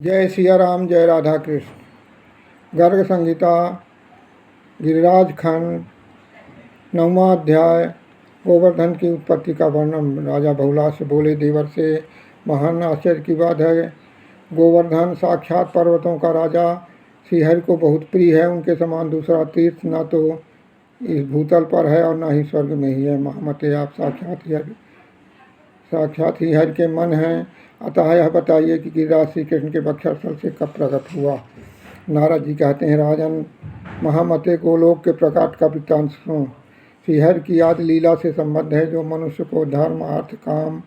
जय सिया राम, जय राधा कृष्ण। गर्ग संहिता, गिरिराज खंड, 9वां अध्याय। गोवर्धन की उत्पत्ति का वर्णन। राजा बहुलाश बोले, देवर से महान आश्चर्य की बात है। गोवर्धन साक्षात पर्वतों का राजा श्रीहरि को बहुत प्रिय है। उनके समान दूसरा तीर्थ न तो इस भूतल पर है और न ही स्वर्ग में ही है। महामते, आप साक्षात ही हरि के मन हैं। अतः यह बताइए कि गिरिराज श्री कृष्ण के वक्षस्थल से कब प्रकट हुआ। नारद जी कहते हैं, राजन महामते, गोलोक के प्रकाट का वृत्तांत सुनो। श्रीहरि की आदि लीला से संबद्ध है, जो मनुष्य को धर्म, अर्थ, काम,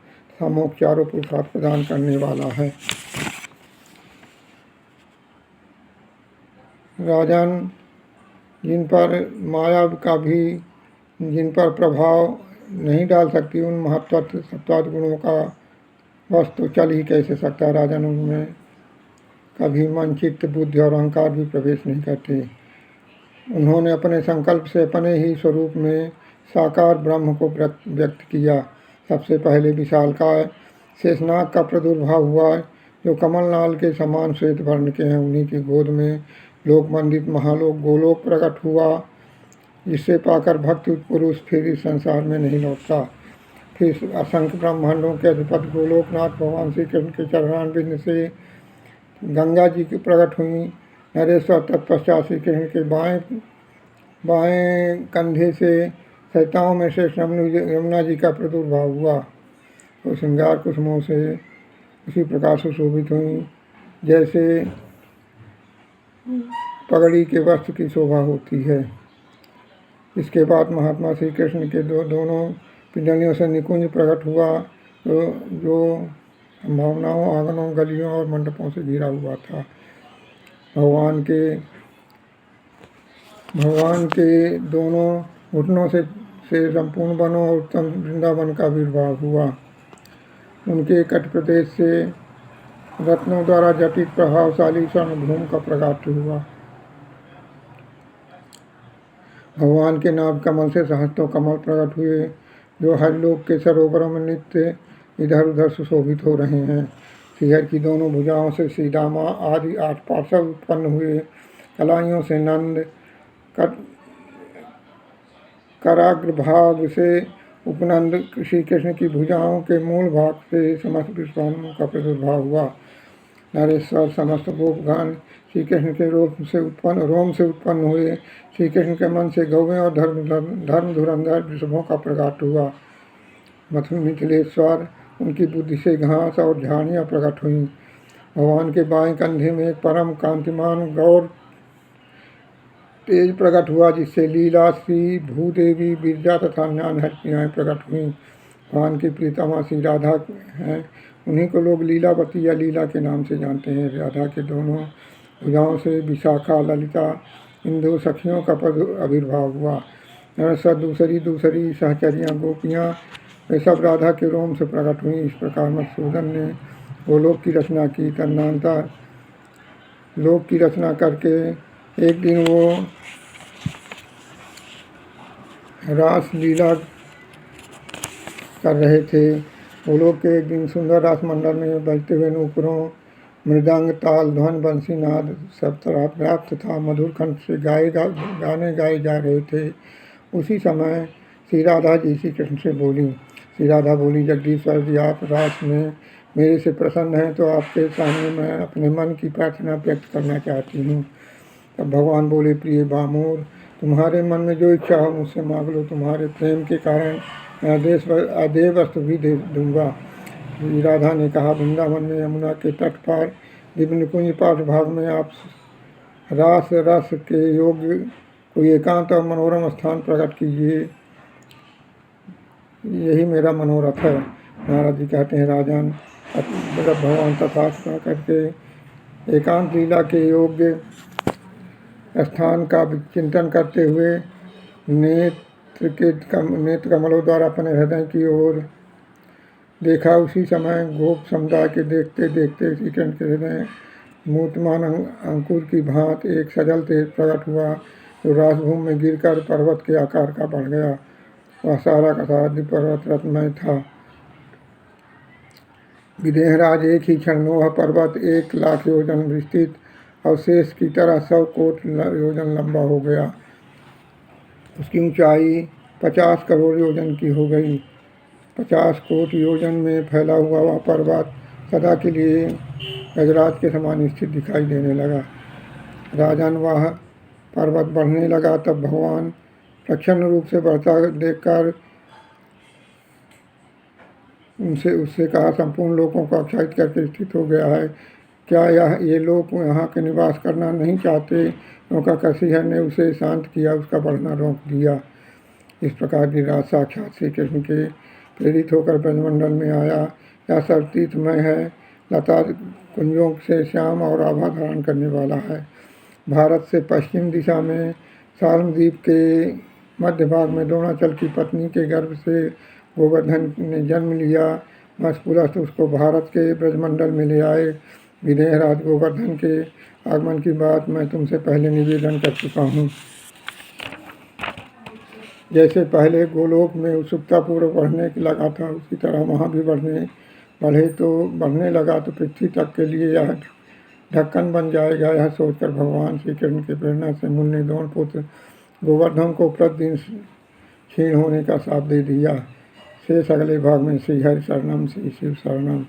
मोक्ष चारों पुरुषार्थ प्रदान करने वाला है। राजन, जिन पर माया का भी जिन पर प्रभाव नहीं डाल सकती, उन महत्व सत्वाद गुणों का वश तो चल ही कैसे सकता है। राजन, उनमें कभी मन, चित्त, बुद्धि और अहंकार भी प्रवेश नहीं करते। उन्होंने अपने संकल्प से अपने ही स्वरूप में साकार ब्रह्म को व्यक्त किया। सबसे पहले विशालकाय शेषनाग का प्रादुर्भाव हुआ, जो कमलनाल के समान श्वेत वर्ण के हैं। उन्हीं की गोद में लोक मंडित महालोक गोलोक प्रकट हुआ, जिससे पाकर भक्त पुरुष फिर इस संसार में नहीं लौटता। फिर असंख्य ब्रह्मांडों के अधिपति गोलोकनाथ भगवान श्री कृष्ण के चरणारविंद से गंगा जी की प्रकट हुई। नरेश्वर तत्पश्चात श्री कृष्ण के बाएं कंधे से सैताओं में से यमुना जी का प्रादुर्भाव हुआ। तो श्रृंगार कुसुमों से उसी प्रकार सुशोभित हुई, जैसे पगड़ी के वस्त्र की शोभा होती है। इसके बाद महात्मा श्री कृष्ण के दोनों पिंडलियों से निकुंज प्रकट हुआ, जो संभावनाओं, आंगनों, गलियों और मंडपों से घिरा हुआ था। भगवान के दोनों घुटनों से संपूर्ण वनों और उत्तम वृंदावन का आविर्भाव हुआ। उनके कट प्रदेश से रत्नों द्वारा जटित प्रभावशाली स्वर्णभूमि का प्रकाश हुआ। भगवान के नाभ कमल से सहस्त्रों कमल प्रकट हुए, जो हरिलोक के सरोवरों में नित्य इधर उधर सुशोभित हो रहे हैं। श्रीहरि की दोनों भुजाओं से श्री दामा आदि 8 पार्षद उत्पन्न हुए। कलाइयों से नंद, कराग्रभाग से उपनंद, श्री कृष्ण की भुजाओं के मूल भाग से समस्त विश्वात्माओं का प्रादुर्भाव हुआ। नरेश्वर समस्त गोपगण श्री कृष्ण के रोम से उत्पन्न हुए। श्री कृष्ण के मन से गौवें और धर्म धुरंधर वृषभों का प्रकाट हुआ। मिथिलेश्वर, उनकी बुद्धि से घास और झाड़ियाँ प्रकट हुईं। भगवान के बाएं कंधे में एक परम कांतिमान गौर तेज प्रकट हुआ, जिससे लीला श्री भूदेवी, बिरजा तथा ज्ञान हरिप्रियाएँ प्रकट हुईं। भगवान की प्रीतमा श्री राधा हैं। उन्हीं को लोग लीलावती या लीला के नाम से जानते हैं। राधा के दोनों भुजाओं से विशाखा, ललिता, इंदु सखियों का आविर्भाव हुआ। नरेश्वर दूसरी सहचरियाँ गोपियाँ वे सब राधा के रोम से प्रकट हुई। इस प्रकार मधुसूदन ने गोलोक की रचना की। तदनंतर लोक की रचना करके एक दिन वो रास लीला कर रहे थे। गोलोक के एक दिन सुंदर रास मंडल में बजते हुए नूपुरों, मृदंग, ताल, ध्वन, बंसीनाद सब तरह व्याप्त था। मधुर कंठ से गाने गाए जा रहे थे। उसी समय श्री राधा जी श्री कृष्ण से बोली। श्री राधा बोली, जगदीश्वर जी, आप रास में मेरे से प्रसन्न हैं, तो आपके सामने मैं अपने मन की प्रार्थना व्यक्त करना चाहती हूँ। तब भगवान बोले, प्रिय बामोर, तुम्हारे मन में जो इच्छा हो मुझसे मांग लो। तुम्हारे प्रेम के कारण मैं अदेय वस्तु भी दे दूंगा। श्री राधा ने कहा, वृंदावन में यमुना के तट पर दिव्य निकुंज पाठ भाग में आप रास रस के योग्य कोई एकांत और मनोरम स्थान प्रकट कीजिए, यही मेरा मनोरथ है। नारद जी कहते हैं, राजन, भगवान तथास्तु करके एकांत लीला के योग्य स्थान का चिंतन करते हुए नेत्र कमलों द्वारा अपने हृदय की ओर देखा। उसी समय गोप समुदाय के देखते देखते श्री कृष्ण के हृदय मूर्तिमान अंकुर की भांति एक सजल तेज प्रकट हुआ, जो रासभूमि में गिरकर पर्वत के आकार का बढ़ गया। वह सारा का सारा दिव्य पर्वत रत्नमय था। विदेहराज एक ही क्षण में वह पर्वत 1,00,000 योजन विस्तृत और शेष की तरह 100 कोट योजन लंबा हो गया। उसकी ऊंचाई 50 करोड़ योजन की हो गई। 50 कोट योजन में फैला हुआ वह पर्वत सदा के लिए गजराज के समान स्थित दिखाई देने लगा। राजन, वह पर्वत बढ़ने लगा तब भगवान प्रच्छन्न रूप से बढ़ता देखकर उससे कहा, संपूर्ण लोगों को आच्छादित करके स्थित हो गया है, क्या ये लोग यहाँ के निवास करना नहीं चाहते? क्योंकि कशिहर ने उसे शांत किया, उसका बढ़ना रोक दिया। इस प्रकार गिरिराज साक्षात श्री कृष्ण के प्रेरित होकर ब्रजमंडल में आया। यह सर्वतीर्थमय है, लता कुंजों से श्याम और आभा धारण करने वाला है। भारत से पश्चिम दिशा में साल्मद्वीप के मध्य भाग में द्रोणाचल की पत्नी के गर्भ से गोवर्धन ने जन्म लिया। मस्पुलस्त उसको भारत के ब्रजमंडल में ले आए। विदेहराज, गोवर्धन के आगमन की बात मैं तुमसे पहले निवेदन कर चुका हूँ। जैसे पहले गोलोक में उत्सुकतापूर्वक बढ़ने लगा था, उसी तरह वहाँ भी बढ़ने लगा तो पृथ्वी तक के लिए यह ढक्कन बन जाएगा। यह सोचकर भगवान श्री कृष्ण की प्रेरणा से मुनि द्रोण पुत्र गोवर्धन को प्रतिदिन क्षीण होने का शाप दे दिया। शेष अगले भाग में। श्री हरि शरणम, श्री शिव शरणम।